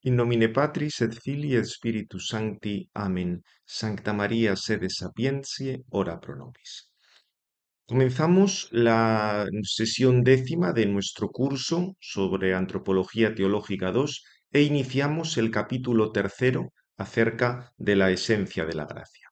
In nomine Patris et Filii et Spiritus Sancti. Amen. Sancta María, sede sapientiae, ora pro nobis. Comenzamos la sesión décima de nuestro curso sobre Antropología Teológica 2 e iniciamos el capítulo tercero acerca de la esencia de la gracia.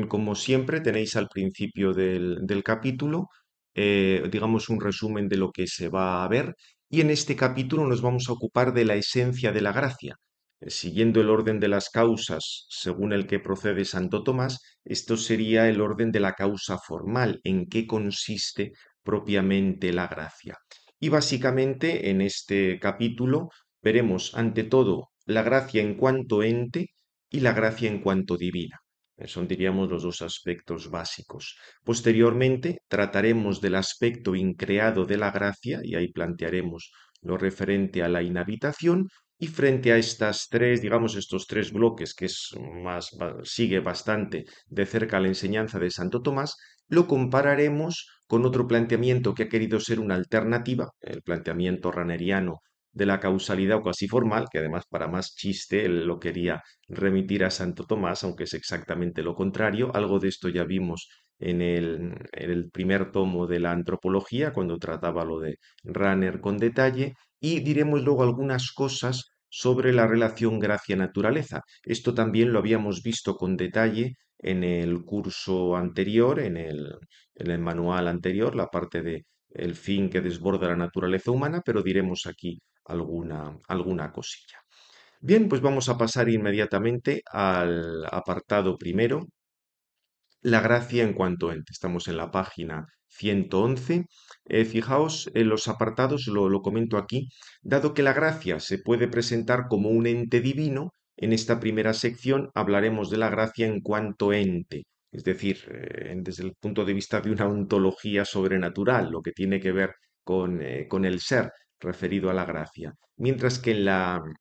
Como siempre, tenéis al principio del capítulo, digamos, un resumen de lo que se va a ver, y en este capítulo nos vamos a ocupar de la esencia de la gracia. Siguiendo el orden de las causas según el que procede Santo Tomás, esto sería el orden de la causa formal, en qué consiste propiamente la gracia. Y básicamente en este capítulo veremos ante todo la gracia en cuanto ente y la gracia en cuanto divina. Son, diríamos, los dos aspectos básicos. Posteriormente trataremos del aspecto increado de la gracia y ahí plantearemos lo referente a la inhabitación. Y frente a estas tres, digamos, estos tres bloques, que es sigue bastante de cerca la enseñanza de Santo Tomás, lo compararemos con otro planteamiento que ha querido ser una alternativa, el planteamiento raneriano de la causalidad o casi formal, que además para más chiste él lo quería remitir a Santo Tomás, aunque es exactamente lo contrario. Algo de esto ya vimos en el primer tomo de la antropología, cuando trataba lo de Ranner con detalle, y diremos luego algunas cosas sobre la relación gracia-naturaleza. Esto también lo habíamos visto con detalle en el curso anterior, en el manual anterior, la parte de el fin que desborda la naturaleza humana, pero diremos aquí alguna cosilla. Bien, pues vamos a pasar inmediatamente al apartado primero, la gracia en cuanto ente. Estamos en la página 111. Fijaos en los apartados, lo comento aquí. Dado que la gracia se puede presentar como un ente divino, en esta primera sección hablaremos de la gracia en cuanto ente, es decir, desde el punto de vista de una ontología sobrenatural, lo que tiene que ver con el ser referido a la gracia. Mientras que en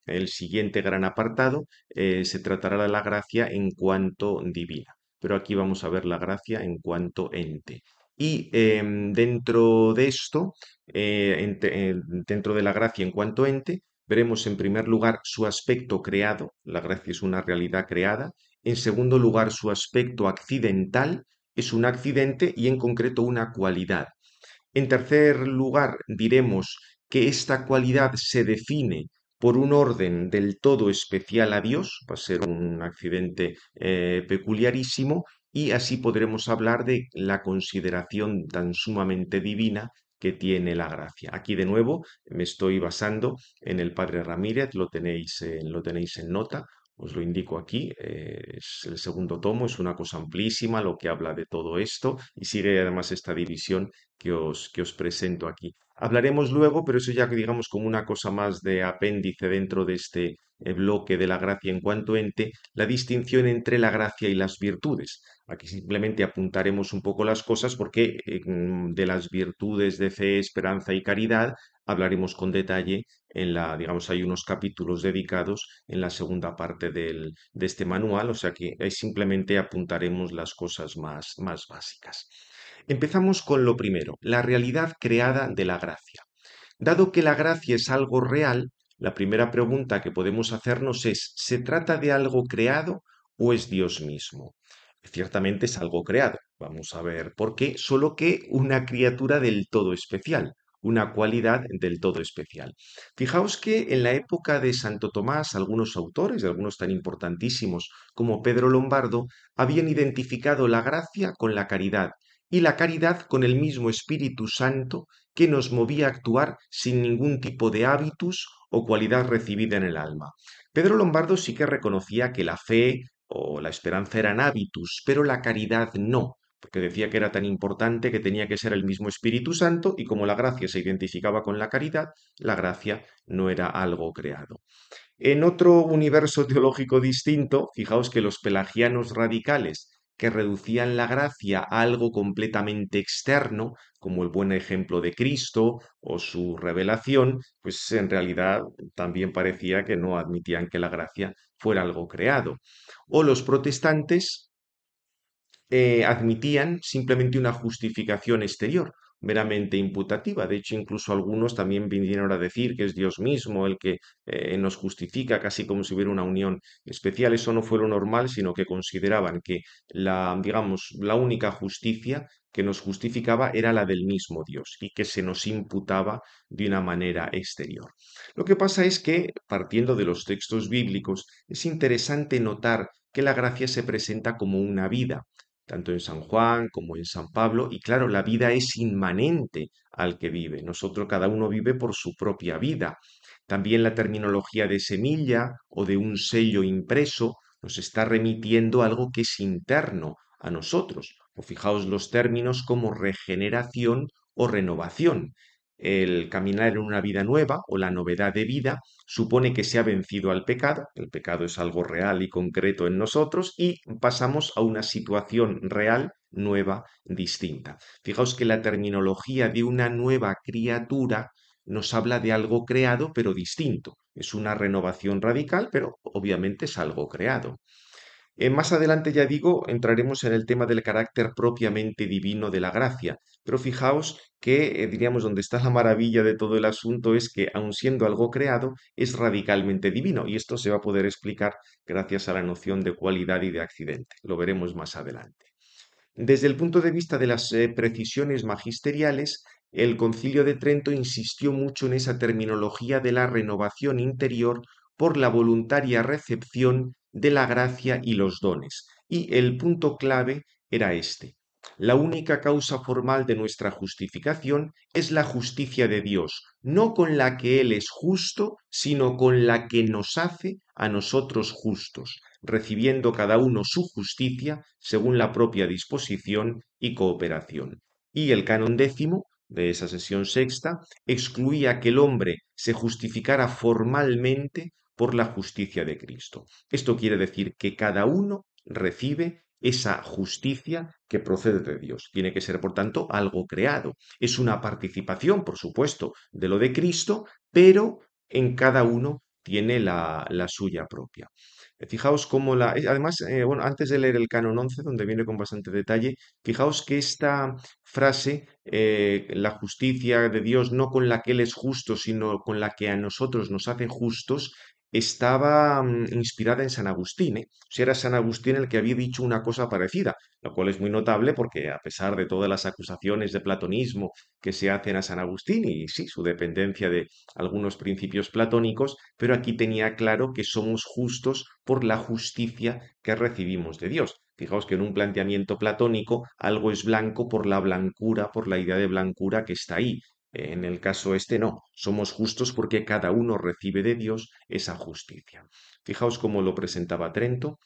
el siguiente gran apartado se tratará de la gracia en cuanto divina, pero aquí vamos a ver la gracia en cuanto ente. Y dentro de esto, dentro de la gracia en cuanto ente, veremos en primer lugar su aspecto creado, la gracia es una realidad creada. En segundo lugar, su aspecto accidental, es un accidente y en concreto una cualidad. En tercer lugar, diremos que esta cualidad se define por un orden del todo especial a Dios, va a ser un accidente peculiarísimo, y así podremos hablar de la consideración tan sumamente divina que tiene la gracia. Aquí de nuevo me estoy basando en el Padre Ramírez, lo tenéis en nota. Os lo indico aquí, es el segundo tomo, es una cosa amplísima lo que habla de todo esto y sigue además esta división que os presento aquí. Hablaremos luego, pero eso ya digamos como una cosa más de apéndice dentro de este bloque de la gracia en cuanto ente, la distinción entre la gracia y las virtudes. Aquí simplemente apuntaremos un poco las cosas porque de las virtudes de fe, esperanza y caridad hablaremos con detalle digamos, hay unos capítulos dedicados en la segunda parte de este manual, o sea que ahí simplemente apuntaremos las cosas más básicas. Empezamos con lo primero, la realidad creada de la gracia. Dado que la gracia es algo real, la primera pregunta que podemos hacernos es, ¿se trata de algo creado o es Dios mismo? Ciertamente es algo creado, vamos a ver por qué, solo que una criatura del todo especial, una cualidad del todo especial. Fijaos que en la época de Santo Tomás, algunos autores, algunos tan importantísimos como Pedro Lombardo, habían identificado la gracia con la caridad y la caridad con el mismo Espíritu Santo que nos movía a actuar sin ningún tipo de hábitus o cualidad recibida en el alma. Pedro Lombardo sí que reconocía que la fe o la esperanza eran hábitus, pero la caridad no, porque decía que era tan importante que tenía que ser el mismo Espíritu Santo y como la gracia se identificaba con la caridad, la gracia no era algo creado. En otro universo teológico distinto, fijaos que los pelagianos radicales que reducían la gracia a algo completamente externo, como el buen ejemplo de Cristo o su revelación, pues en realidad también parecía que no admitían que la gracia fuera algo creado. O los protestantes admitían simplemente una justificación exterior, meramente imputativa. De hecho, incluso algunos también vinieron a decir que es Dios mismo el que nos justifica, casi como si hubiera una unión especial. Eso no fue lo normal, sino que consideraban que digamos, la única justicia que nos justificaba era la del mismo Dios y que se nos imputaba de una manera exterior. Lo que pasa es que, partiendo de los textos bíblicos, es interesante notar que la gracia se presenta como una vida, tanto en San Juan como en San Pablo, y claro, la vida es inmanente al que vive. Nosotros, cada uno vive por su propia vida. También la terminología de semilla o de un sello impreso nos está remitiendo a algo que es interno a nosotros. O fijaos los términos como regeneración o renovación. El caminar en una vida nueva o la novedad de vida supone que se ha vencido al pecado, el pecado es algo real y concreto en nosotros y pasamos a una situación real, nueva, distinta. Fijaos que la terminología de una nueva criatura nos habla de algo creado pero distinto. Es una renovación radical, pero obviamente es algo creado. Más adelante, ya digo, entraremos en el tema del carácter propiamente divino de la gracia, pero fijaos que, diríamos, donde está la maravilla de todo el asunto es que, aun siendo algo creado, es radicalmente divino, y esto se va a poder explicar gracias a la noción de cualidad y de accidente. Lo veremos más adelante. Desde el punto de vista de las precisiones magisteriales, el Concilio de Trento insistió mucho en esa terminología de la renovación interior por la voluntaria recepción de la gracia y los dones. Y el punto clave era este. La única causa formal de nuestra justificación es la justicia de Dios, no con la que Él es justo, sino con la que nos hace a nosotros justos, recibiendo cada uno su justicia según la propia disposición y cooperación. Y el canon décimo de esa sesión sexta excluía que el hombre se justificara formalmente por la justicia de Cristo. Esto quiere decir que cada uno recibe esa justicia que procede de Dios. Tiene que ser, por tanto, algo creado. Es una participación, por supuesto, de lo de Cristo, pero en cada uno tiene la suya propia. Fijaos cómo además, bueno, antes de leer el canon 11, donde viene con bastante detalle, fijaos que esta frase, la justicia de Dios, no con la que Él es justo, sino con la que a nosotros nos hace justos, estaba inspirada en San Agustín, ¿eh? O sea, era San Agustín el que había dicho una cosa parecida, lo cual es muy notable porque a pesar de todas las acusaciones de platonismo que se hacen a San Agustín y sí, su dependencia de algunos principios platónicos, pero aquí tenía claro que somos justos por la justicia que recibimos de Dios. Fijaos que en un planteamiento platónico algo es blanco por la blancura, por la idea de blancura que está ahí. En el caso este no, somos justos porque cada uno recibe de Dios esa justicia. Fijaos cómo lo presentaba Trento.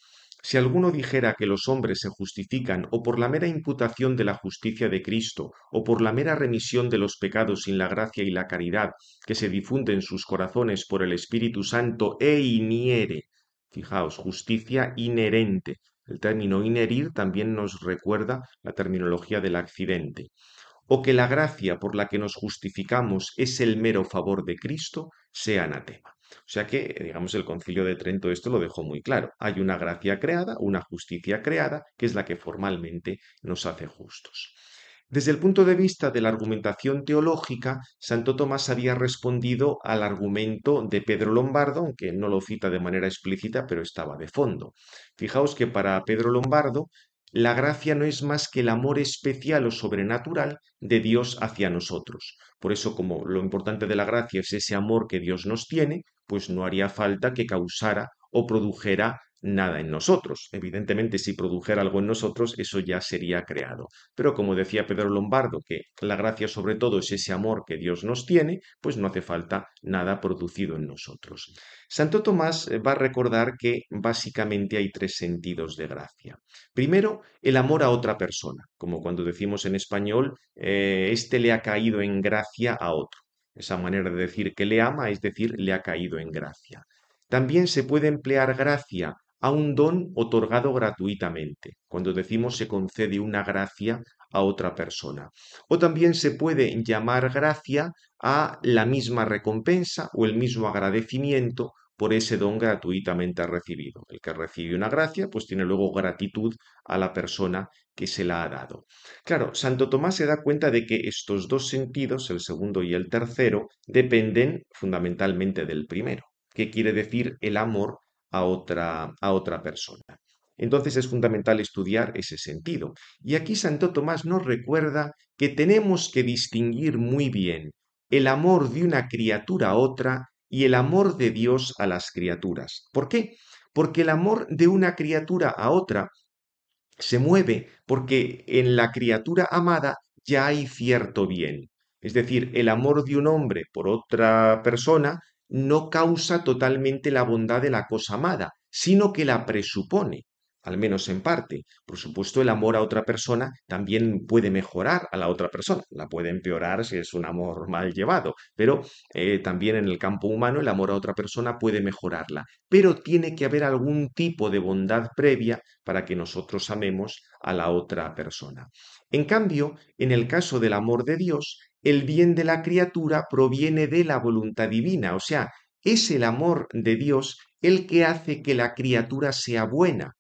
Si alguno dijera que los hombres se justifican o por la mera imputación de la justicia de Cristo o por la mera remisión de los pecados sin la gracia y la caridad que se difunde en sus corazones por el Espíritu Santo e iniere, fijaos, justicia inherente. El término inherir también nos recuerda la terminología del accidente o que la gracia por la que nos justificamos es el mero favor de Cristo, sea anatema. O sea que, digamos, el Concilio de Trento esto lo dejó muy claro. Hay una gracia creada, una justicia creada, que es la que formalmente nos hace justos. Desde el punto de vista de la argumentación teológica, Santo Tomás había respondido al argumento de Pedro Lombardo, aunque no lo cita de manera explícita, pero estaba de fondo. Fijaos que para Pedro Lombardo, la gracia no es más que el amor especial o sobrenatural de Dios hacia nosotros. Por eso, como lo importante de la gracia es ese amor que Dios nos tiene, pues no haría falta que causara o produjera nada en nosotros. Evidentemente, si produjera algo en nosotros, eso ya sería creado. Pero como decía Pedro Lombardo, que la gracia sobre todo es ese amor que Dios nos tiene, pues no hace falta nada producido en nosotros. Santo Tomás va a recordar que básicamente hay tres sentidos de gracia. Primero, el amor a otra persona, como cuando decimos en español, este le ha caído en gracia a otro. Esa manera de decir que le ama es decir, le ha caído en gracia. También se puede emplear gracia a un don otorgado gratuitamente, cuando decimos se concede una gracia a otra persona. O también se puede llamar gracia a la misma recompensa o el mismo agradecimiento por ese don gratuitamente recibido. El que recibe una gracia, pues tiene luego gratitud a la persona que se la ha dado. Claro, Santo Tomás se da cuenta de que estos dos sentidos, el segundo y el tercero, dependen fundamentalmente del primero, que quiere decir el amor a otra persona. Entonces es fundamental estudiar ese sentido. Y aquí Santo Tomás nos recuerda que tenemos que distinguir muy bien el amor de una criatura a otra y el amor de Dios a las criaturas. ¿Por qué? Porque el amor de una criatura a otra se mueve porque en la criatura amada ya hay cierto bien. Es decir, el amor de un hombre por otra persona no causa totalmente la bondad de la cosa amada, sino que la presupone, al menos en parte. Por supuesto, el amor a otra persona también puede mejorar a la otra persona, la puede empeorar si es un amor mal llevado, pero también en el campo humano el amor a otra persona puede mejorarla. Pero tiene que haber algún tipo de bondad previa para que nosotros amemos a la otra persona. En cambio, en el caso del amor de Dios, el bien de la criatura proviene de la voluntad divina, o sea, es el amor de Dios el que hace que la criatura sea buena.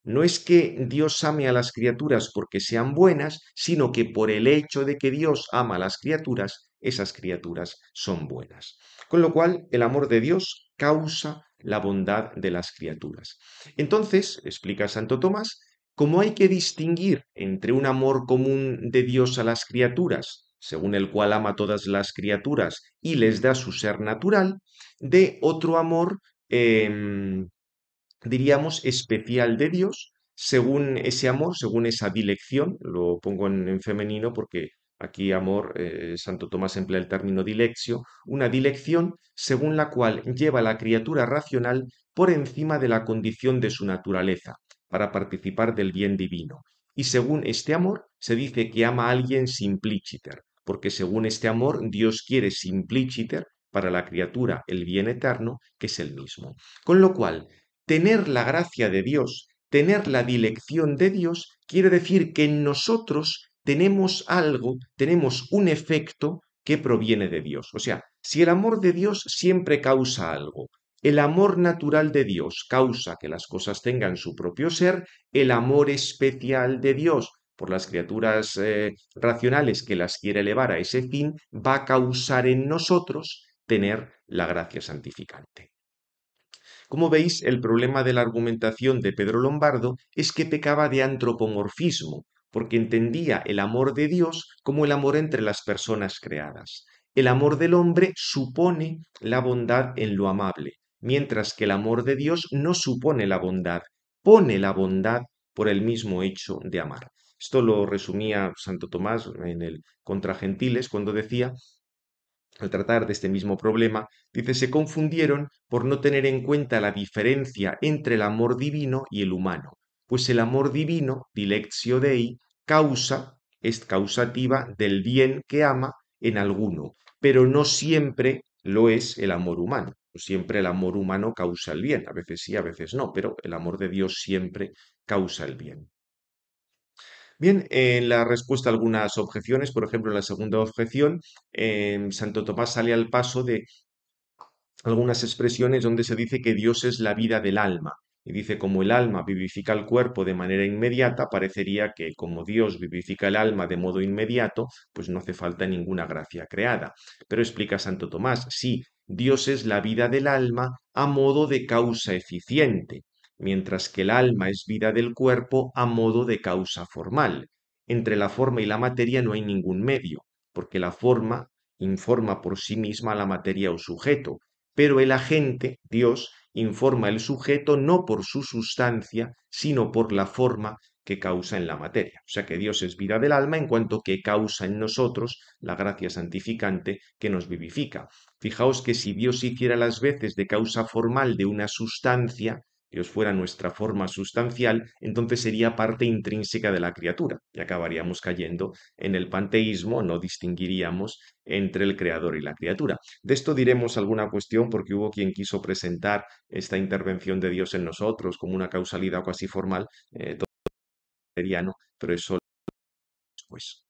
No es que Dios ame a las criaturas porque sean buenas, sino que por el hecho de que Dios ama a las criaturas, esas criaturas son buenas. Con lo cual, el amor de Dios causa la bondad de las criaturas. Entonces, explica Santo Tomás, como hay que distinguir entre un amor común de Dios a las criaturas, según el cual ama a todas las criaturas y les da su ser natural, de otro amor, diríamos, especial de Dios, según ese amor, según esa dilección, lo pongo en femenino porque aquí amor, Santo Tomás emplea el término dilectio, una dilección según la cual lleva a la criatura racional por encima de la condición de su naturaleza, para participar del bien divino. Y según este amor, se dice que ama a alguien simpliciter, porque según este amor, Dios quiere simpliciter para la criatura el bien eterno, que es el mismo. Con lo cual, tener la gracia de Dios, tener la dilección de Dios, quiere decir que en nosotros tenemos algo, tenemos un efecto que proviene de Dios. O sea, si el amor de Dios siempre causa algo, el amor natural de Dios causa que las cosas tengan su propio ser, el amor especial de Dios por las criaturas racionales que las quiere elevar a ese fin, va a causar en nosotros tener la gracia santificante. Como veis, el problema de la argumentación de Pedro Lombardo es que pecaba de antropomorfismo, porque entendía el amor de Dios como el amor entre las personas creadas. El amor del hombre supone la bondad en lo amable, mientras que el amor de Dios no supone la bondad, pone la bondad por el mismo hecho de amar. Esto lo resumía Santo Tomás en el Contra Gentiles cuando decía, al tratar de este mismo problema, dice, se confundieron por no tener en cuenta la diferencia entre el amor divino y el humano, pues el amor divino, dilectio Dei, es causativa del bien que ama en alguno, pero no siempre lo es el amor humano. No siempre el amor humano causa el bien, a veces sí, a veces no, pero el amor de Dios siempre causa el bien. Bien, en la respuesta a algunas objeciones, por ejemplo, en la segunda objeción, Santo Tomás sale al paso de algunas expresiones donde se dice que Dios es la vida del alma. Y dice, como el alma vivifica el cuerpo de manera inmediata, parecería que como Dios vivifica el alma de modo inmediato, pues no hace falta ninguna gracia creada. Pero explica Santo Tomás, sí, Dios es la vida del alma a modo de causa eficiente, mientras que el alma es vida del cuerpo a modo de causa formal. Entre la forma y la materia no hay ningún medio, porque la forma informa por sí misma a la materia o sujeto, pero el agente, Dios, informa el sujeto no por su sustancia, sino por la forma que causa en la materia. O sea que Dios es vida del alma en cuanto que causa en nosotros la gracia santificante que nos vivifica. Fijaos que si Dios hiciera las veces de causa formal de una sustancia, Dios fuera nuestra forma sustancial, entonces sería parte intrínseca de la criatura y acabaríamos cayendo en el panteísmo, no distinguiríamos entre el creador y la criatura. De esto diremos alguna cuestión porque hubo quien quiso presentar esta intervención de Dios en nosotros como una causalidad casi formal, todo seriano, pero eso después.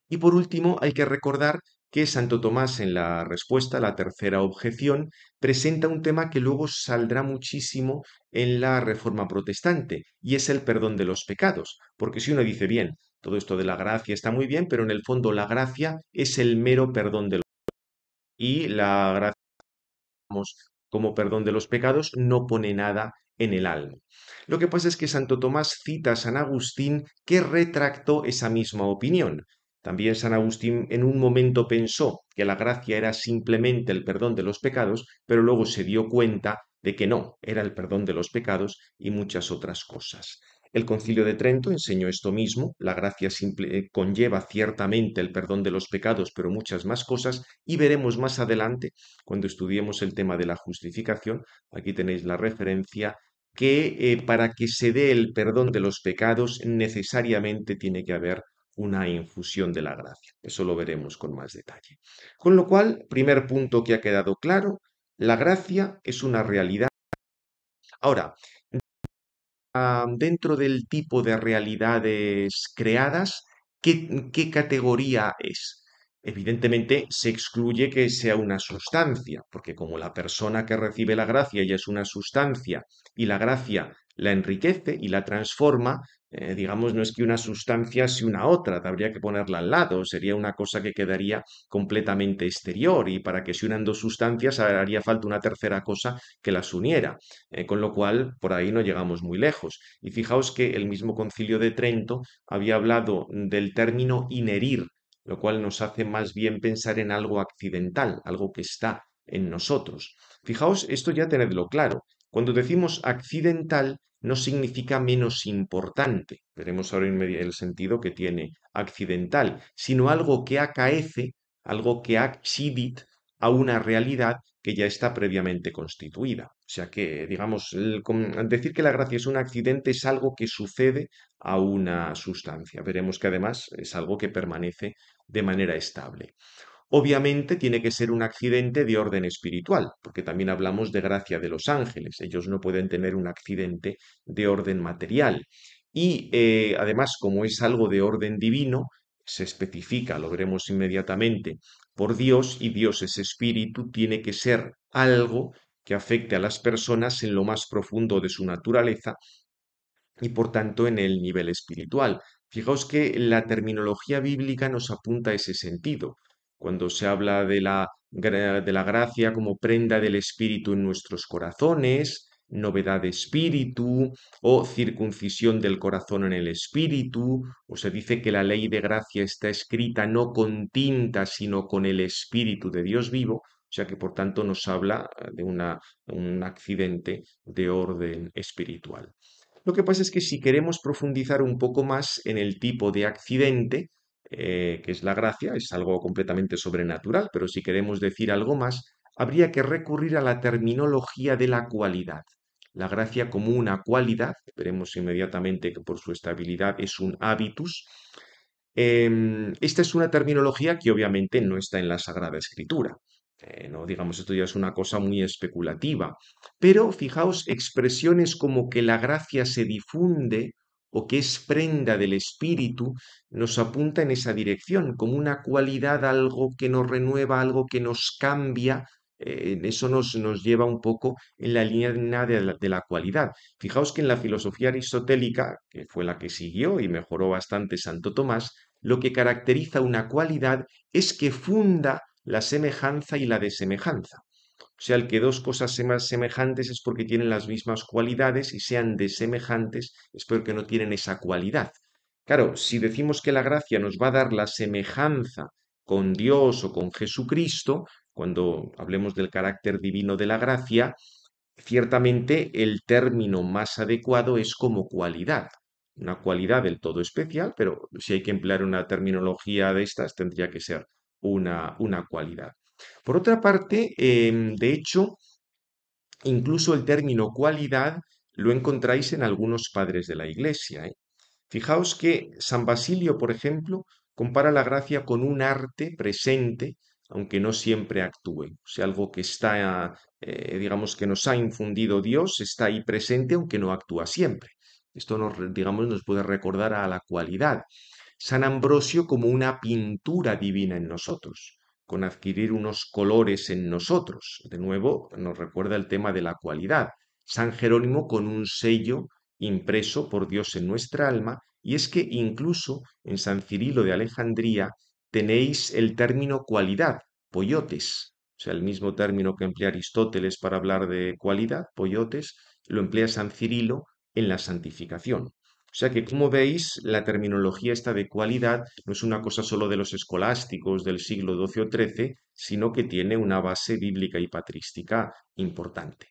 Y por último, hay que recordar que Santo Tomás en la respuesta a la tercera objeción presenta un tema que luego saldrá muchísimo en la Reforma Protestante, y es el perdón de los pecados. Porque si uno dice, bien, todo esto de la gracia está muy bien, pero en el fondo la gracia es el mero perdón de los pecados. Y la gracia como perdón de los pecados, no pone nada en el alma. Lo que pasa es que Santo Tomás cita a San Agustín que retractó esa misma opinión. También San Agustín en un momento pensó que la gracia era simplemente el perdón de los pecados, pero luego se dio cuenta de que no, era el perdón de los pecados y muchas otras cosas. El Concilio de Trento enseñó esto mismo, la gracia conlleva ciertamente el perdón de los pecados, pero muchas más cosas, y veremos más adelante cuando estudiemos el tema de la justificación, aquí tenéis la referencia, que para que se dé el perdón de los pecados necesariamente tiene que haber una infusión de la gracia. Eso lo veremos con más detalle. Con lo cual, primer punto que ha quedado claro, la gracia es una realidad. Ahora, dentro del tipo de realidades creadas, ¿qué categoría es? Evidentemente se excluye que sea una sustancia, porque como la persona que recibe la gracia ya es una sustancia y la gracia la enriquece y la transforma, digamos, no es que una sustancia sea una otra, habría que ponerla al lado, sería una cosa que quedaría completamente exterior y para que se unan dos sustancias haría falta una tercera cosa que las uniera. Con lo cual, por ahí no llegamos muy lejos. Y fijaos que el mismo Concilio de Trento había hablado del término inherir, lo cual nos hace más bien pensar en algo accidental, algo que está en nosotros. Fijaos, esto ya tenedlo claro. Cuando decimos accidental, no significa menos importante, veremos ahora el sentido que tiene accidental, sino algo que acaece, algo que accidit a una realidad que ya está previamente constituida. O sea que, digamos, decir que la gracia es un accidente es algo que sucede a una sustancia. Veremos que además es algo que permanece de manera estable. Obviamente tiene que ser un accidente de orden espiritual, porque también hablamos de gracia de los ángeles. Ellos no pueden tener un accidente de orden material. Y además, como es algo de orden divino, se especifica, lo veremos inmediatamente, por Dios, y Dios es espíritu, tiene que ser algo que afecte a las personas en lo más profundo de su naturaleza y por tanto en el nivel espiritual. Fijaos que la terminología bíblica nos apunta a ese sentido. Cuando se habla de la gracia como prenda del espíritu en nuestros corazones, novedad de espíritu o circuncisión del corazón en el espíritu, o se dice que la ley de gracia está escrita no con tinta, sino con el espíritu de Dios vivo, o sea que por tanto nos habla de un accidente de orden espiritual. Lo que pasa es que si queremos profundizar un poco más en el tipo de accidente, que es la gracia, es algo completamente sobrenatural, pero si queremos decir algo más, habría que recurrir a la terminología de la cualidad. La gracia como una cualidad, veremos inmediatamente que por su estabilidad es un habitus. Esta es una terminología que obviamente no está en la Sagrada Escritura. No digamos, esto ya es una cosa muy especulativa. Pero fijaos, expresiones como que la gracia se difunde o que es prenda del espíritu, nos apunta en esa dirección, como una cualidad, algo que nos renueva, algo que nos cambia. Eso nos lleva un poco en la línea de la cualidad. Fijaos que en la filosofía aristotélica, que fue la que siguió y mejoró bastante Santo Tomás, lo que caracteriza una cualidad es que funda la semejanza y la desemejanza. O sea, el que dos cosas sean semejantes es porque tienen las mismas cualidades y sean desemejantes es porque no tienen esa cualidad. Claro, si decimos que la gracia nos va a dar la semejanza con Dios o con Jesucristo, cuando hablemos del carácter divino de la gracia, ciertamente el término más adecuado es como cualidad, una cualidad del todo especial, pero si hay que emplear una terminología de estas, tendría que ser una cualidad. Por otra parte, de hecho, incluso el término cualidad lo encontráis en algunos padres de la Iglesia, ¿eh? Fijaos que San Basilio, por ejemplo, compara la gracia con un arte presente, aunque no siempre actúe. O sea, algo que está, digamos, que nos ha infundido Dios, está ahí presente, aunque no actúa siempre. Esto digamos, nos puede recordar a la cualidad. San Ambrosio como una pintura divina en nosotros. con adquirir unos colores en nosotros. De nuevo, nos recuerda el tema de la cualidad. San Jerónimo con un sello impreso por Dios en nuestra alma, y es que incluso en San Cirilo de Alejandría tenéis el término cualidad, poiotes, o sea, el mismo término que emplea Aristóteles para hablar de cualidad, poiotes, lo emplea San Cirilo en la santificación. O sea que, como veis, la terminología esta de cualidad no es una cosa solo de los escolásticos del siglo XII o XIII, sino que tiene una base bíblica y patrística importante.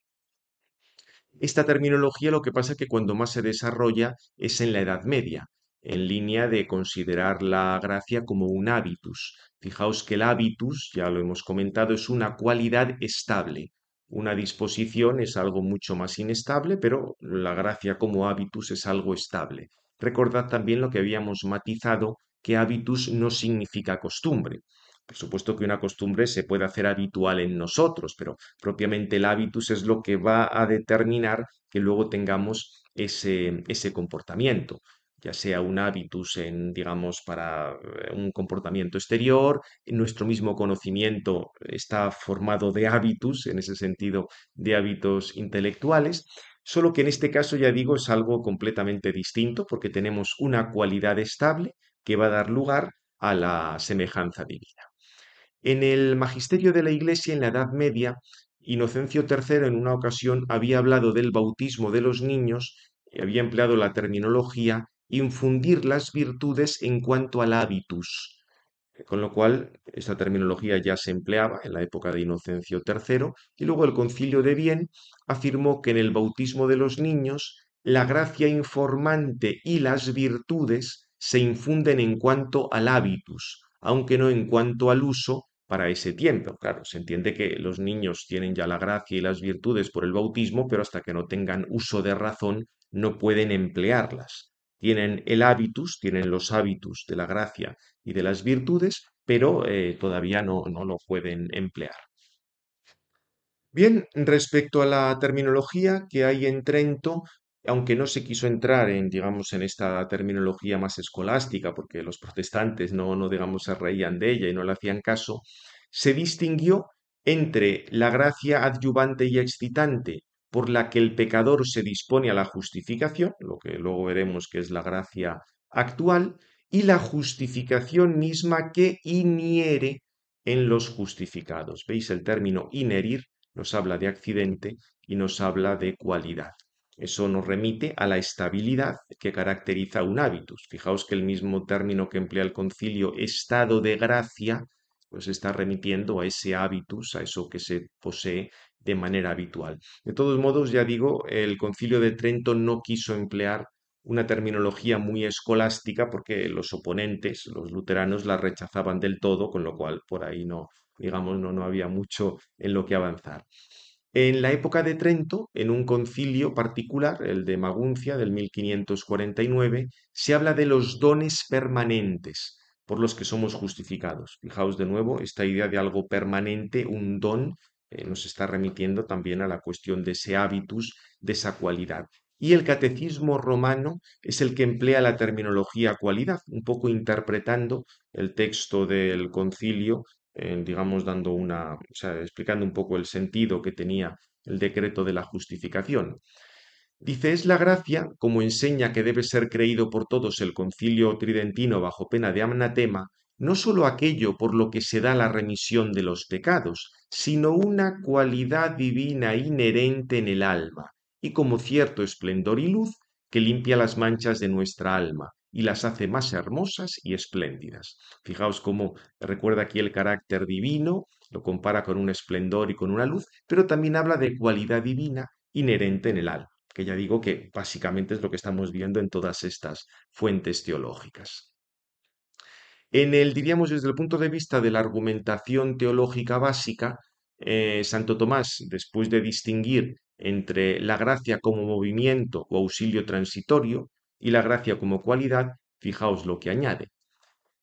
Esta terminología lo que pasa es que cuando más se desarrolla es en la Edad Media, en línea de considerar la gracia como un hábitus. Fijaos que el hábitus, ya lo hemos comentado, es una cualidad estable. Una disposición es algo mucho más inestable, pero la gracia como hábitus es algo estable. Recordad también lo que habíamos matizado, que hábitus no significa costumbre. Por supuesto que una costumbre se puede hacer habitual en nosotros, pero propiamente el hábitus es lo que va a determinar que luego tengamos ese comportamiento, ya sea un hábitus en, digamos, para un comportamiento exterior, nuestro mismo conocimiento está formado de hábitus, en ese sentido, de hábitos intelectuales, solo que en este caso, ya digo, es algo completamente distinto porque tenemos una cualidad estable que va a dar lugar a la semejanza divina. En el magisterio de la Iglesia en la Edad Media, Inocencio III en una ocasión había hablado del bautismo de los niños y había empleado la terminología infundir las virtudes en cuanto al hábitus, con lo cual esta terminología ya se empleaba en la época de Inocencio III y luego el Concilio de Vienne afirmó que en el bautismo de los niños la gracia informante y las virtudes se infunden en cuanto al hábitus, aunque no en cuanto al uso para ese tiempo. Claro, se entiende que los niños tienen ya la gracia y las virtudes por el bautismo, pero hasta que no tengan uso de razón no pueden emplearlas. Tienen el hábitus, tienen los hábitus de la gracia y de las virtudes, pero todavía no lo pueden emplear. Bien, respecto a la terminología que hay en Trento, aunque no se quiso entrar en, digamos, en esta terminología más escolástica, porque los protestantes digamos, se reían de ella y no le hacían caso, se distinguió entre la gracia adyuvante y excitante, por la que el pecador se dispone a la justificación, lo que luego veremos que es la gracia actual, y la justificación misma que inhiere en los justificados. ¿Veis el término inherir? Nos habla de accidente y nos habla de cualidad. Eso nos remite a la estabilidad que caracteriza un hábitus. Fijaos que el mismo término que emplea el concilio, estado de gracia, pues está remitiendo a ese hábitus, a eso que se posee de manera habitual. De todos modos, ya digo, el concilio de Trento no quiso emplear una terminología muy escolástica porque los oponentes, los luteranos, la rechazaban del todo, con lo cual por ahí no, digamos, no había mucho en lo que avanzar. En la época de Trento, en un concilio particular, el de Maguncia del 1549, se habla de los dones permanentes por los que somos justificados. Fijaos de nuevo, esta idea de algo permanente, un don, nos está remitiendo también a la cuestión de ese hábitus, de esa cualidad. Y el catecismo romano es el que emplea la terminología cualidad, un poco interpretando el texto del concilio, digamos, o sea, explicando un poco el sentido que tenía el decreto de la justificación. Dice, es la gracia, como enseña que debe ser creído por todos el concilio tridentino bajo pena de anatema, no sólo aquello por lo que se da la remisión de los pecados, sino una cualidad divina inherente en el alma, y como cierto esplendor y luz que limpia las manchas de nuestra alma y las hace más hermosas y espléndidas. Fijaos cómo recuerda aquí el carácter divino, lo compara con un esplendor y con una luz, pero también habla de cualidad divina inherente en el alma, que ya digo que básicamente es lo que estamos viendo en todas estas fuentes teológicas. Diríamos, desde el punto de vista de la argumentación teológica básica, Santo Tomás, después de distinguir entre la gracia como movimiento o auxilio transitorio y la gracia como cualidad, fijaos lo que añade.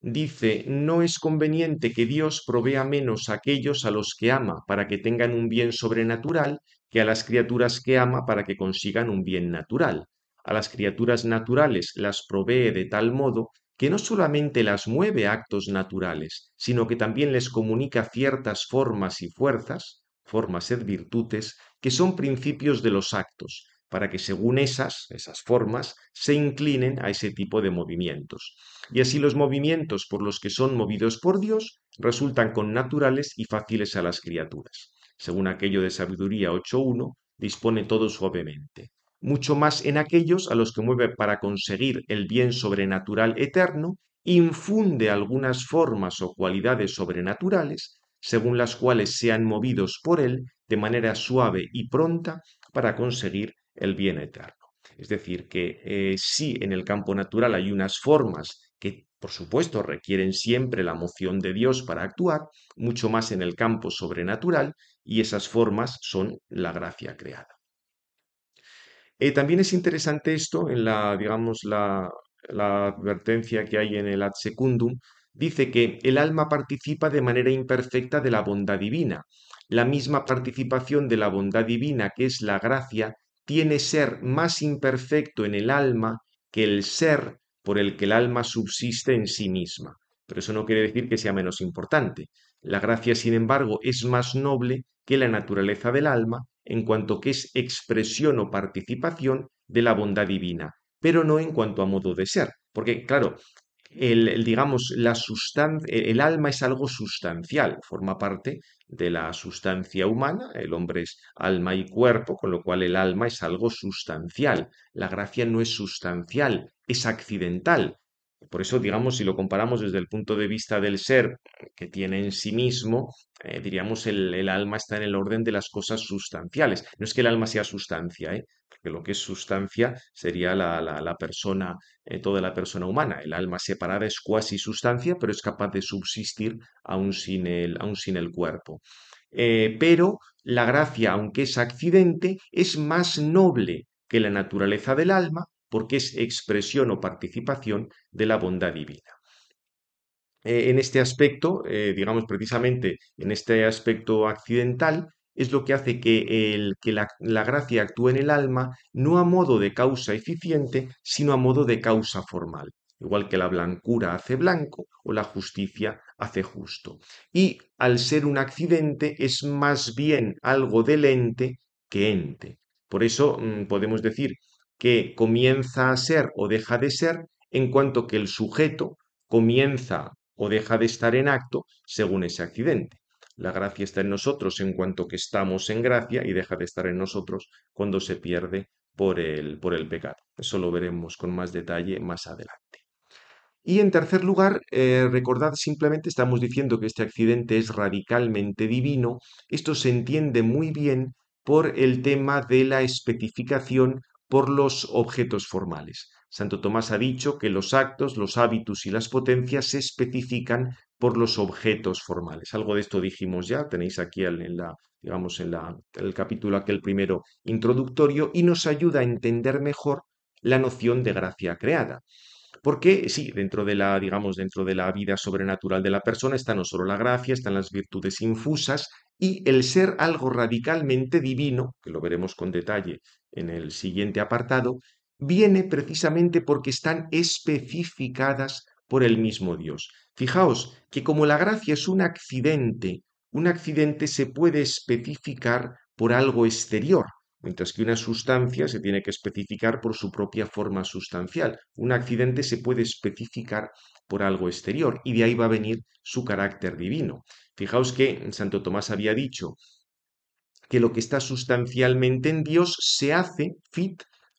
Dice, no es conveniente que Dios provea menos a aquellos a los que ama para que tengan un bien sobrenatural que a las criaturas que ama para que consigan un bien natural. A las criaturas naturales las provee de tal modo que no solamente las mueve a actos naturales, sino que también les comunica ciertas formas y fuerzas, formas et virtutes, que son principios de los actos, para que según esas formas, se inclinen a ese tipo de movimientos. Y así los movimientos por los que son movidos por Dios resultan connaturales y fáciles a las criaturas. Según aquello de Sabiduría 8.1, dispone todo suavemente. Mucho más en aquellos a los que mueve para conseguir el bien sobrenatural eterno, infunde algunas formas o cualidades sobrenaturales, según las cuales sean movidos por él de manera suave y pronta para conseguir el bien eterno. Es decir, que sí en el campo natural hay unas formas que, por supuesto, requieren siempre la moción de Dios para actuar, mucho más en el campo sobrenatural, y esas formas son la gracia creada. También es interesante esto en digamos, la advertencia que hay en el Ad Secundum. Dice que el alma participa de manera imperfecta de la bondad divina. La misma participación de la bondad divina, que es la gracia, tiene ser más imperfecto en el alma que el ser por el que el alma subsiste en sí misma. Pero eso no quiere decir que sea menos importante. La gracia, sin embargo, es más noble que la naturaleza del alma en cuanto que es expresión o participación de la bondad divina, pero no en cuanto a modo de ser. Porque, claro, digamos, el alma es algo sustancial, forma parte de la sustancia humana, el hombre es alma y cuerpo, con lo cual el alma es algo sustancial. La gracia no es sustancial, es accidental. Por eso, digamos, si lo comparamos desde el punto de vista del ser que tiene en sí mismo, diríamos el alma está en el orden de las cosas sustanciales. No es que el alma sea sustancia, porque lo que es sustancia sería la persona, toda la persona humana. El alma separada es cuasi sustancia, pero es capaz de subsistir aún sin el cuerpo. Pero la gracia, aunque es accidente, es más noble que la naturaleza del alma porque es expresión o participación de la bondad divina. En este aspecto, digamos precisamente en este aspecto accidental, es lo que hace que la gracia actúe en el alma no a modo de causa eficiente, sino a modo de causa formal, igual que la blancura hace blanco o la justicia hace justo. Y al ser un accidente es más bien algo del ente que ente. Por eso podemos decir que comienza a ser o deja de ser en cuanto que el sujeto comienza o deja de estar en acto según ese accidente. La gracia está en nosotros en cuanto que estamos en gracia y deja de estar en nosotros cuando se pierde por el pecado. Eso lo veremos con más detalle más adelante. Y en tercer lugar, recordad simplemente, estamos diciendo que este accidente es radicalmente divino. Esto se entiende muy bien por el tema de la especificación por los objetos formales. Santo Tomás ha dicho que los actos, los hábitos y las potencias se especifican por los objetos formales. Algo de esto dijimos ya, tenéis aquí digamos, en el capítulo aquel primero introductorio y nos ayuda a entender mejor la noción de gracia creada. Porque sí, dentro de digamos, dentro de la vida sobrenatural de la persona está no solo la gracia, están las virtudes infusas y el ser algo radicalmente divino, que lo veremos con detalle en el siguiente apartado, viene precisamente porque están especificadas por el mismo Dios. Fijaos que como la gracia es un accidente se puede especificar por algo exterior, mientras que una sustancia se tiene que especificar por su propia forma sustancial. Un accidente se puede especificar por algo exterior y de ahí va a venir su carácter divino. Fijaos que Santo Tomás había dicho que lo que está sustancialmente en Dios se hace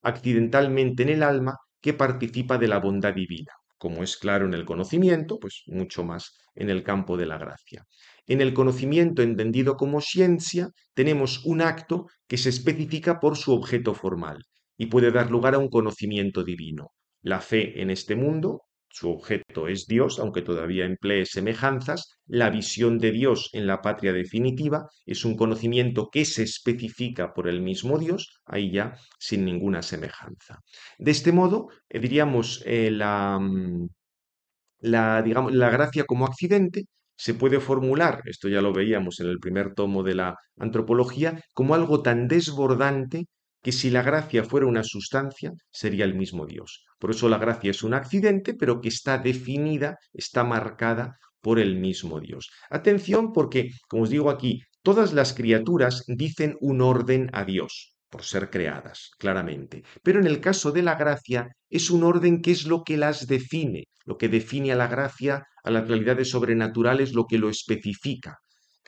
accidentalmente en el alma que participa de la bondad divina. Como es claro en el conocimiento, pues mucho más en el campo de la gracia. En el conocimiento entendido como ciencia, tenemos un acto que se especifica por su objeto formal y puede dar lugar a un conocimiento divino. La fe en este mundo, su objeto es Dios, aunque todavía emplee semejanzas. La visión de Dios en la patria definitiva es un conocimiento que se especifica por el mismo Dios, ahí ya sin ninguna semejanza. De este modo, diríamos, digamos, la gracia como accidente se puede formular, esto ya lo veíamos en el primer tomo de la antropología, como algo tan desbordante que si la gracia fuera una sustancia, sería el mismo Dios. Por eso la gracia es un accidente, pero que está definida, está marcada por el mismo Dios. Atención porque, como os digo aquí, todas las criaturas dicen un orden a Dios por ser creadas, claramente. Pero en el caso de la gracia es un orden que es lo que las define, lo que define a la gracia, a las realidades sobrenaturales, lo que lo especifica.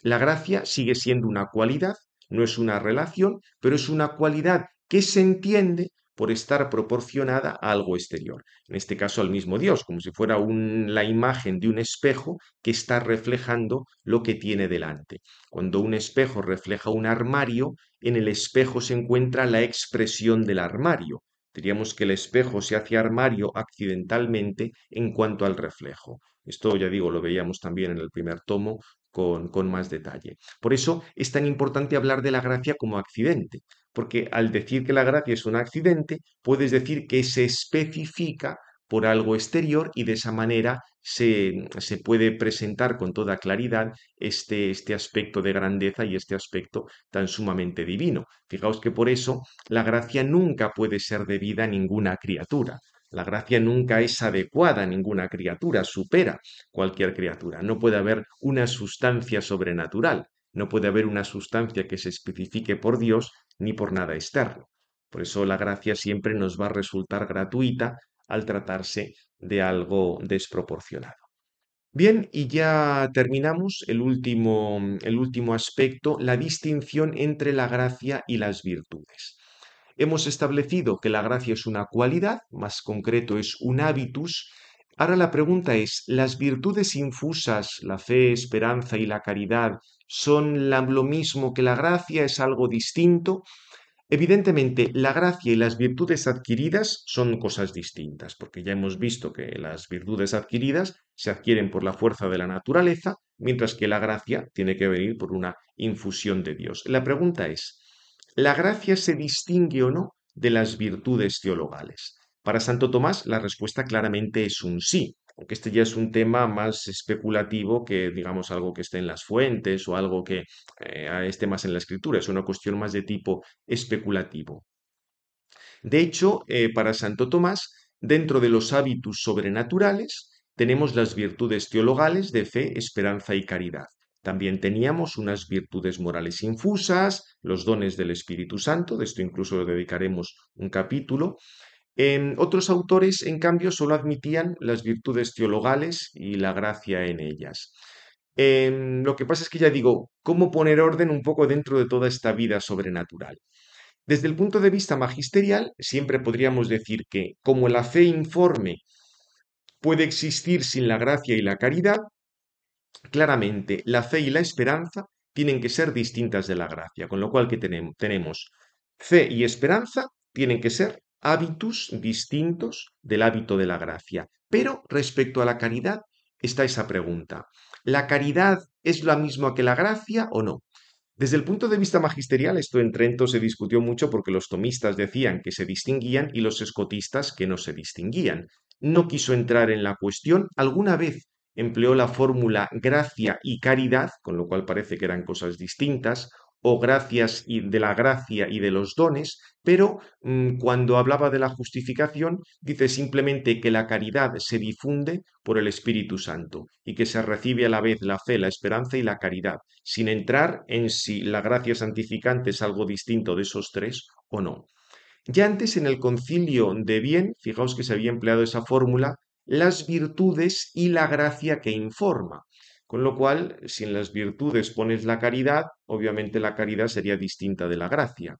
La gracia sigue siendo una cualidad, no es una relación, pero es una cualidad que se entiende por estar proporcionada a algo exterior. En este caso al mismo Dios, como si fuera la imagen de un espejo que está reflejando lo que tiene delante. Cuando un espejo refleja un armario, en el espejo se encuentra la expresión del armario. Diríamos que el espejo se hace armario accidentalmente en cuanto al reflejo. Esto, ya digo, lo veíamos también en el primer tomo con más detalle. Por eso es tan importante hablar de la gracia como accidente, porque al decir que la gracia es un accidente, puedes decir que se especifica por algo exterior y de esa manera se puede presentar con toda claridad este aspecto de grandeza y este aspecto tan sumamente divino. Fijaos que por eso la gracia nunca puede ser debida a ninguna criatura. La gracia nunca es adecuada a ninguna criatura, supera cualquier criatura. No puede haber una sustancia sobrenatural, no puede haber una sustancia que se especifique por Dios ni por nada externo. Por eso la gracia siempre nos va a resultar gratuita al tratarse de algo desproporcionado. Bien, y ya terminamos el último aspecto, la distinción entre la gracia y las virtudes. Hemos establecido que la gracia es una cualidad, más concreto es un hábitus. Ahora la pregunta es, ¿las virtudes infusas, la fe, esperanza y la caridad, son lo mismo que la gracia? ¿Es algo distinto? Evidentemente, la gracia y las virtudes adquiridas son cosas distintas, porque ya hemos visto que las virtudes adquiridas se adquieren por la fuerza de la naturaleza, mientras que la gracia tiene que venir por una infusión de Dios. La pregunta es, ¿la gracia se distingue o no de las virtudes teologales? Para Santo Tomás, la respuesta claramente es un sí, aunque este ya es un tema más especulativo que, digamos, algo que esté en las fuentes o algo que esté más en la escritura, es una cuestión más de tipo especulativo. De hecho, para Santo Tomás, dentro de los hábitos sobrenaturales, tenemos las virtudes teologales de fe, esperanza y caridad. También teníamos unas virtudes morales infusas, los dones del Espíritu Santo, de esto incluso le dedicaremos un capítulo. Otros autores, en cambio, solo admitían las virtudes teologales y la gracia en ellas. Lo que pasa es que ya digo, ¿cómo poner orden un poco dentro de toda esta vida sobrenatural? Desde el punto de vista magisterial, siempre podríamos decir que, como la fe informe puede existir sin la gracia y la caridad, claramente la fe y la esperanza tienen que ser distintas de la gracia, con lo cual que tenemos fe y esperanza tienen que ser hábitos distintos del hábito de la gracia. Pero respecto a la caridad está esa pregunta. ¿La caridad es la misma que la gracia o no? Desde el punto de vista magisterial, esto en Trento se discutió mucho porque los tomistas decían que se distinguían y los escotistas que no se distinguían. No quiso entrar en la cuestión. Alguna vez empleó la fórmula gracia y caridad, con lo cual parece que eran cosas distintas, o gracias y de la gracia y de los dones, pero cuando hablaba de la justificación, dice simplemente que la caridad se difunde por el Espíritu Santo y que se recibe a la vez la fe, la esperanza y la caridad, sin entrar en si la gracia santificante es algo distinto de esos tres o no. Ya antes en el concilio de Bien, fijaos que se había empleado esa fórmula, las virtudes y la gracia que informa. Con lo cual, si en las virtudes pones la caridad, obviamente la caridad sería distinta de la gracia.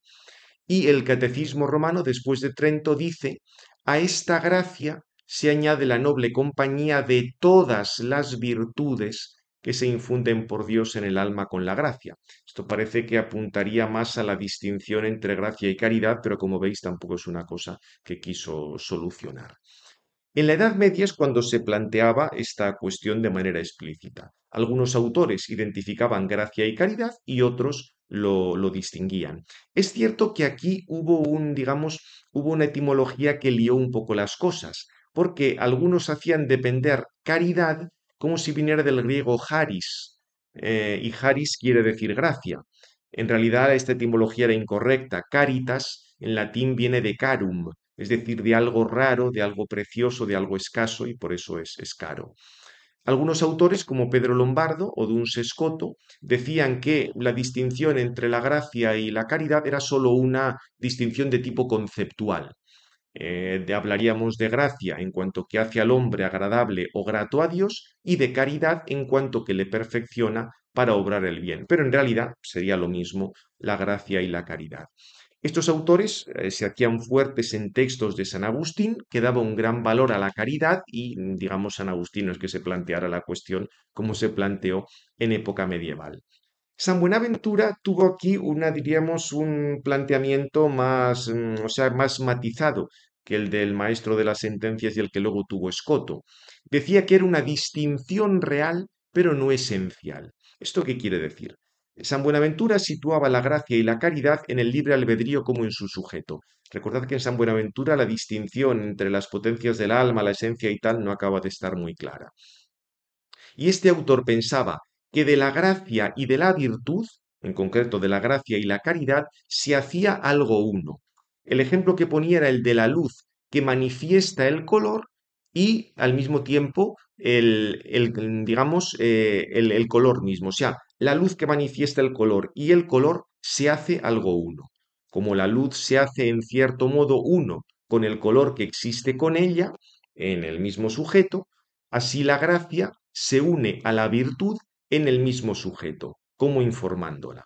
Y el Catecismo Romano, después de Trento, dice, a esta gracia se añade la noble compañía de todas las virtudes que se infunden por Dios en el alma con la gracia. Esto parece que apuntaría más a la distinción entre gracia y caridad, pero como veis tampoco es una cosa que quiso solucionar. En la Edad Media es cuando se planteaba esta cuestión de manera explícita. Algunos autores identificaban gracia y caridad y otros lo distinguían. Es cierto que aquí hubo una etimología que lió un poco las cosas, porque algunos hacían depender caridad como si viniera del griego charis, y charis quiere decir gracia. En realidad esta etimología era incorrecta. Caritas en latín viene de carum, es decir, de algo raro, de algo precioso, de algo escaso, y por eso es caro. Algunos autores, como Pedro Lombardo o Duns Scoto, decían que la distinción entre la gracia y la caridad era sólo una distinción de tipo conceptual. Hablaríamos de gracia en cuanto que hace al hombre agradable o grato a Dios, y de caridad en cuanto que le perfecciona para obrar el bien. Pero en realidad sería lo mismo la gracia y la caridad. Estos autores se hacían fuertes en textos de San Agustín, que daba un gran valor a la caridad, y, digamos, San Agustín no es que se planteara la cuestión como se planteó en época medieval. San Buenaventura tuvo aquí diríamos, un planteamiento más, o sea, más matizado que el del maestro de las sentencias y el que luego tuvo Escoto. Decía que era una distinción real, pero no esencial. ¿Esto qué quiere decir? San Buenaventura situaba la gracia y la caridad en el libre albedrío como en su sujeto. Recordad que en San Buenaventura la distinción entre las potencias del alma, la esencia y tal no acaba de estar muy clara. Y este autor pensaba que de la gracia y de la virtud, en concreto de la gracia y la caridad, se hacía algo uno. El ejemplo que ponía era el de la luz que manifiesta el color, y al mismo tiempo digamos, el color mismo. O sea, la luz que manifiesta el color y el color se hace algo uno. Como la luz se hace en cierto modo uno con el color que existe con ella, en el mismo sujeto, así la gracia se une a la virtud en el mismo sujeto, como informándola.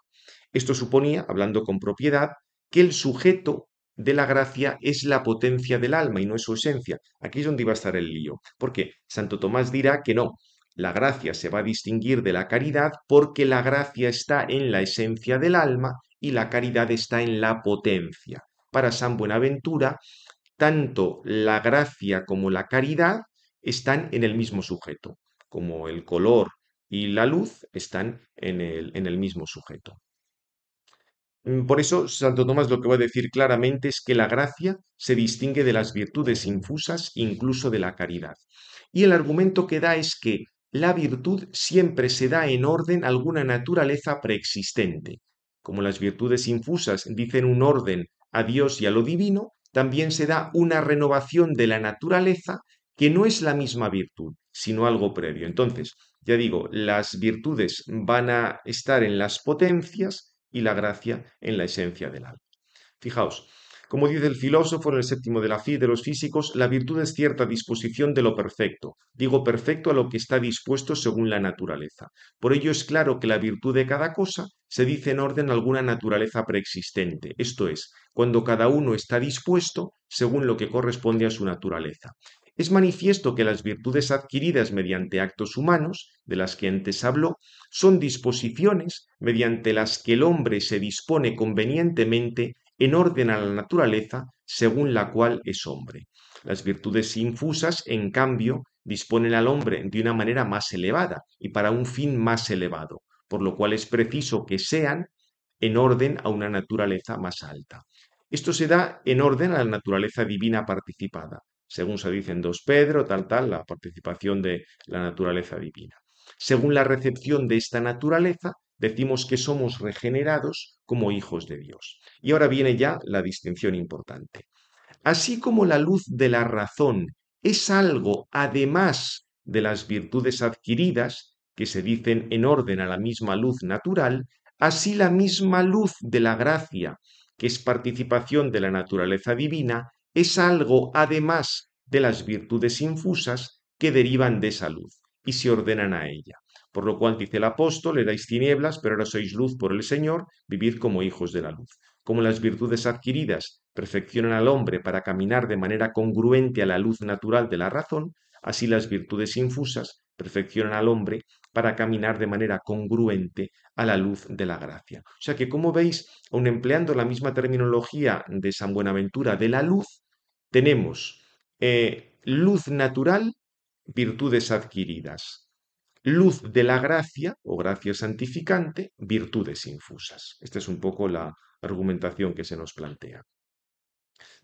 Esto suponía, hablando con propiedad, que el sujeto de la gracia es la potencia del alma y no es su esencia. Aquí es donde iba a estar el lío. Porque Santo Tomás dirá que no, la gracia se va a distinguir de la caridad porque la gracia está en la esencia del alma y la caridad está en la potencia. Para San Buenaventura, tanto la gracia como la caridad están en el mismo sujeto, como el color y la luz están en el mismo sujeto. Por eso, Santo Tomás lo que va a decir claramente es que la gracia se distingue de las virtudes infusas, incluso de la caridad. Y el argumento que da es que la virtud siempre se da en orden a alguna naturaleza preexistente. Como las virtudes infusas dicen un orden a Dios y a lo divino, también se da una renovación de la naturaleza que no es la misma virtud, sino algo previo. Entonces, ya digo, las virtudes van a estar en las potencias y la gracia en la esencia del alma. Fijaos, como dice el filósofo en el séptimo de la Fi de los físicos, la virtud es cierta disposición de lo perfecto. Digo perfecto a lo que está dispuesto según la naturaleza. Por ello es claro que la virtud de cada cosa se dice en orden a alguna naturaleza preexistente, esto es, cuando cada uno está dispuesto según lo que corresponde a su naturaleza. Es manifiesto que las virtudes adquiridas mediante actos humanos, de las que antes habló, son disposiciones mediante las que el hombre se dispone convenientemente en orden a la naturaleza según la cual es hombre. Las virtudes infusas, en cambio, disponen al hombre de una manera más elevada y para un fin más elevado, por lo cual es preciso que sean en orden a una naturaleza más alta. Esto se da en orden a la naturaleza divina participada, según se dice en 2 Pedro, tal, la participación de la naturaleza divina. Según la recepción de esta naturaleza, decimos que somos regenerados como hijos de Dios. Y ahora viene ya la distinción importante. Así como la luz de la razón es algo además de las virtudes adquiridas, que se dicen en orden a la misma luz natural, así la misma luz de la gracia, que es participación de la naturaleza divina, es algo además de las virtudes infusas que derivan de esa luz y se ordenan a ella. Por lo cual dice el apóstol, erais tinieblas, pero ahora sois luz por el Señor, vivid como hijos de la luz. Como las virtudes adquiridas perfeccionan al hombre para caminar de manera congruente a la luz natural de la razón, así las virtudes infusas perfeccionan al hombre para caminar de manera congruente a la luz de la gracia. O sea que, como veis, aun empleando la misma terminología de San Buenaventura de la luz, tenemos luz natural, virtudes adquiridas. Luz de la gracia o gracia santificante, virtudes infusas. Esta es un poco la argumentación que se nos plantea.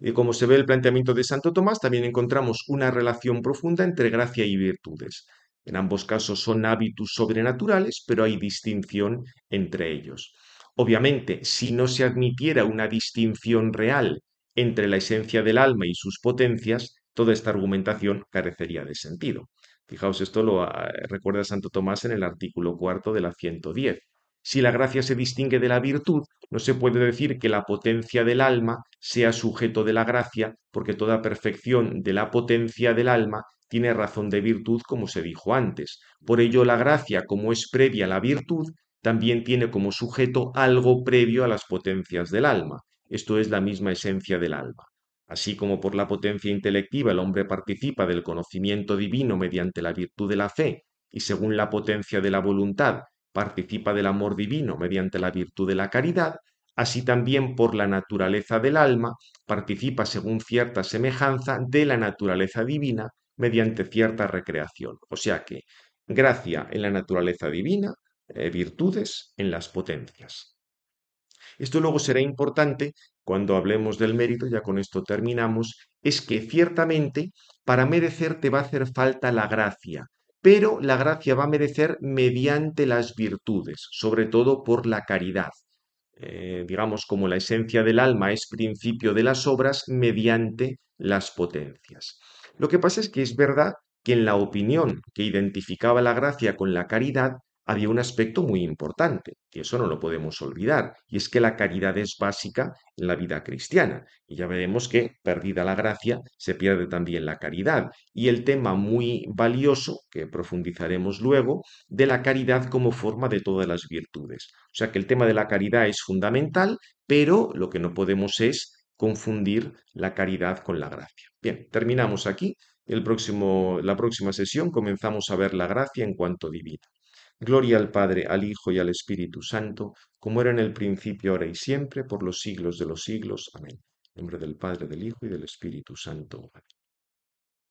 Y como se ve el planteamiento de Santo Tomás, también encontramos una relación profunda entre gracia y virtudes. En ambos casos son hábitos sobrenaturales, pero hay distinción entre ellos. Obviamente, si no se admitiera una distinción real entre la esencia del alma y sus potencias, toda esta argumentación carecería de sentido. Fijaos, esto lo recuerda Santo Tomás en el artículo cuarto de la 110. Si la gracia se distingue de la virtud, no se puede decir que la potencia del alma sea sujeto de la gracia, porque toda perfección de la potencia del alma tiene razón de virtud, como se dijo antes. Por ello, la gracia, como es previa a la virtud, también tiene como sujeto algo previo a las potencias del alma. Esto es la misma esencia del alma. Así como por la potencia intelectiva el hombre participa del conocimiento divino mediante la virtud de la fe, y según la potencia de la voluntad participa del amor divino mediante la virtud de la caridad, así también por la naturaleza del alma participa según cierta semejanza de la naturaleza divina mediante cierta recreación. O sea que gracia en la naturaleza divina, virtudes en las potencias. Esto luego será importante cuando hablemos del mérito, ya con esto terminamos, es que ciertamente para merecer te va a hacer falta la gracia, pero la gracia va a merecer mediante las virtudes, sobre todo por la caridad. Digamos, como la esencia del alma es principio de las obras mediante las potencias. Lo que pasa es que es verdad que en la opinión que identificaba la gracia con la caridad, había un aspecto muy importante, y eso no lo podemos olvidar, y es que la caridad es básica en la vida cristiana. Y ya veremos que, perdida la gracia, se pierde también la caridad. Y el tema muy valioso, que profundizaremos luego, de la caridad como forma de todas las virtudes. O sea que el tema de la caridad es fundamental, pero lo que no podemos es confundir la caridad con la gracia. Bien, terminamos aquí. La próxima sesión comenzamos a ver la gracia en cuanto divina. Gloria al Padre, al Hijo y al Espíritu Santo, como era en el principio, ahora y siempre, por los siglos de los siglos. Amén. En nombre del Padre, del Hijo y del Espíritu Santo. Amén.